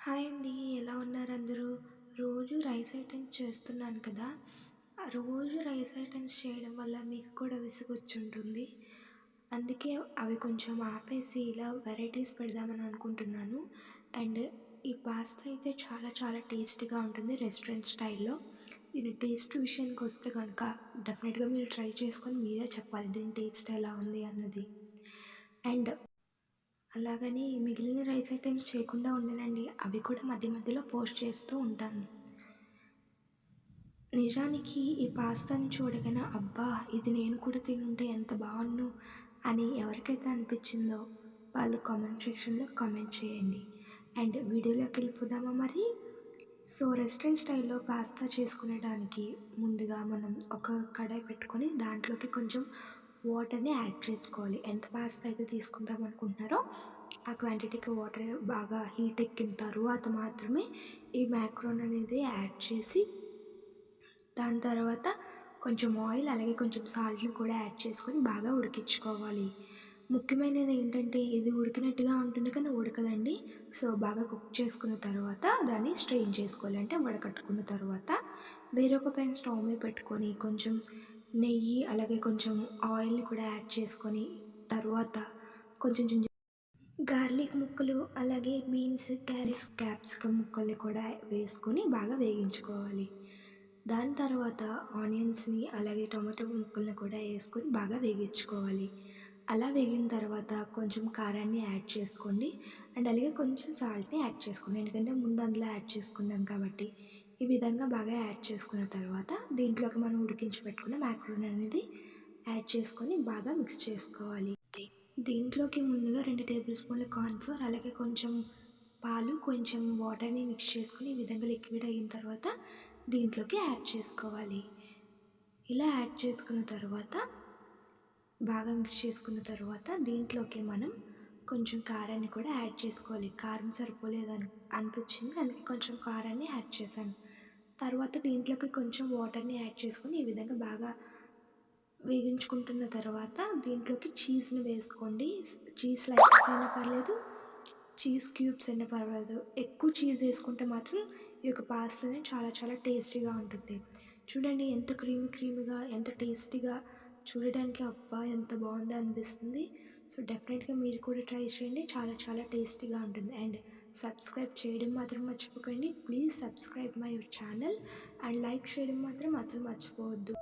Hi అండి. ఎలా ఉన్నారు అందరూ? రోజు రైస్ ఐటెమ్స్ చేస్తున్నాను కదా! ఆ రోజు రైస్ ఐటెమ్స్ చేయడం వల్ల మీకు కూడా విసుగొచ్చుంటుంది. అందుకే అవి కొంచెం ఆపేసి ఇలా వెరైటీస్ పెడదామని అనుకుంటున్నాను. అండ్ ఈ పాస్తా అయితే చాలా చాలా టేస్టీగా ఉంటుంది రెస్టారెంట్ స్టైల్‌లో. దీని టేస్ట్ విషయానికొస్తే గనక డెఫినెట్‌గా మీరు ట్రై చేసుకొని మీరే చెప్పాలి దీని టేస్ట్ ఎలా ఉంది అన్నది. అండ్ అలాగని మిగిలిన రైస్ ఐటెమ్స్ చేయకుండా ఉండనండి. అవి కూడా మధ్య మధ్యలో పోస్ట్ చేస్తూ ఉంటాను. నిజానికి ఈ పాస్తాని చూడగానే అబ్బా! ఇది నేను కూడా తినుంటే ఎంత బావుండును అని ఎవరికైతే అనిపించిందో వాళ్ళు కామెంట్ సెక్షన్‌లో కామెంట్ చేయండి. అండ్ వీడియోలోకెళ్ళిపోదామా మరి? సో, రెస్టారెంట్ స్టైల్‌లో పాస్తా చేసుకునేడానికి ముందుగా మనం ఒక కడాయి పెట్టుకొని దాంట్లోకి కొంచెం వాటర్‌ని యాడ్ చేసుకోవాలి. ఎంత పాస్తా అయితే తీసుకుందాం అనుకుంటున్నారో ఆ క్వాంటిటీకి వాటర్ బాగా హీట్ ఎక్కిన తరువాత మాత్రమే ఈ మాక్రోన్ అనేది యాడ్ చేసి దాని తర్వాత కొంచెం ఆయిల్ అలాగే కొంచెం సాల్ట్‌ని కూడా యాడ్ చేసుకొని బాగా ఉడికించుకోవాలి. ముఖ్యమైనది ఏంటంటే ఇది ఉడికినట్టుగా ఉంటుంది కానీ ఉడకదండి. సో, బాగా కుక్ చేసుకున్న తర్వాత దాన్ని స్ట్రెయిన్ చేసుకోవాలి. అంటే వడకట్టుకున్న తర్వాత వేరొక పెన్ స్టవ్ మీద పెట్టుకొని కొంచెం నెయ్యి అలాగే కొంచెం ఆయిల్‌ని కూడా యాడ్ చేసుకొని తరువాత కొంచెం గార్లిక్ ముక్కలు అలాగే బీన్స్, క్యారెట్స్, క్యాప్సికమ్ ముక్కల్ని కూడా వేసుకొని బాగా వేగించుకోవాలి. దాని తర్వాత ఆనియన్స్‌ని అలాగే టొమాటో ముక్కల్ని కూడా వేసుకొని బాగా వేగించుకోవాలి. అలా వేగిన తర్వాత కొంచెం కారాన్ని యాడ్ చేసుకోండి. అండ్ అలాగే కొంచెం సాల్ట్‌ని యాడ్ చేసుకోండి. ఎందుకంటే ముందు అందులో యాడ్ చేసుకున్నాం కాబట్టి. ఈ విధంగా బాగా యాడ్ చేసుకున్న తర్వాత దీంట్లోకి మనం ఉడికించి పెట్టుకున్న మాక్రోని అనేది యాడ్ చేసుకొని బాగా మిక్స్ చేసుకోవాలి. దీంట్లోకి ముందుగా 2 టేబుల్ స్పూన్ల కార్న్‌ఫ్లోర్ అలాగే కొంచెం పాలు, కొంచెం వాటర్‌ని మిక్స్ చేసుకొని ఈ విధంగా లిక్విడ్ అయిన తర్వాత దీంట్లోకి యాడ్ చేసుకోవాలి. ఇలా యాడ్ చేసుకున్న తర్వాత బాగా మిక్స్ చేసుకున్న తర్వాత దీంట్లోకి మనం కొంచెం కారాన్ని కూడా యాడ్ చేసుకోవాలి. కారం సరిపోలేదని అనిపించింది. అందుకే కొంచెం కారాన్ని యాడ్ చేశాను. తర్వాత దీంట్లోకి కొంచెం వాటర్‌ని యాడ్ చేసుకొని ఈ విధంగా బాగా వేగించుకుంటున్న తర్వాత దీంట్లోకి చీజ్‌ని వేసుకోండి. చీజ్ స్లైసెస్ అయినా పర్లేదు, చీజ్ క్యూబ్స్ అయినా పర్వాలేదు. ఎక్కువ చీజ్ వేసుకుంటే మాత్రం ఈ యొక్క పాస్తా అనేది చాలా చాలా టేస్టీగా ఉంటుంది. చూడండి ఎంత క్రీమీగా, ఎంత టేస్టీగా చూడడానికి అబ్బా! ఎంత బావుందో అనిపిస్తుంది. సో, డెఫినెట్‌గా మీరు కూడా ట్రై చేయండి. చాలా చాలా టేస్టీగా ఉంటుంది. అండ్ సబ్స్క్రైబ్ చేయడం మాత్రం మర్చిపోకండి. Please subscribe my channel and like చేయడం మాత్రం అసలు మర్చిపోవద్దు.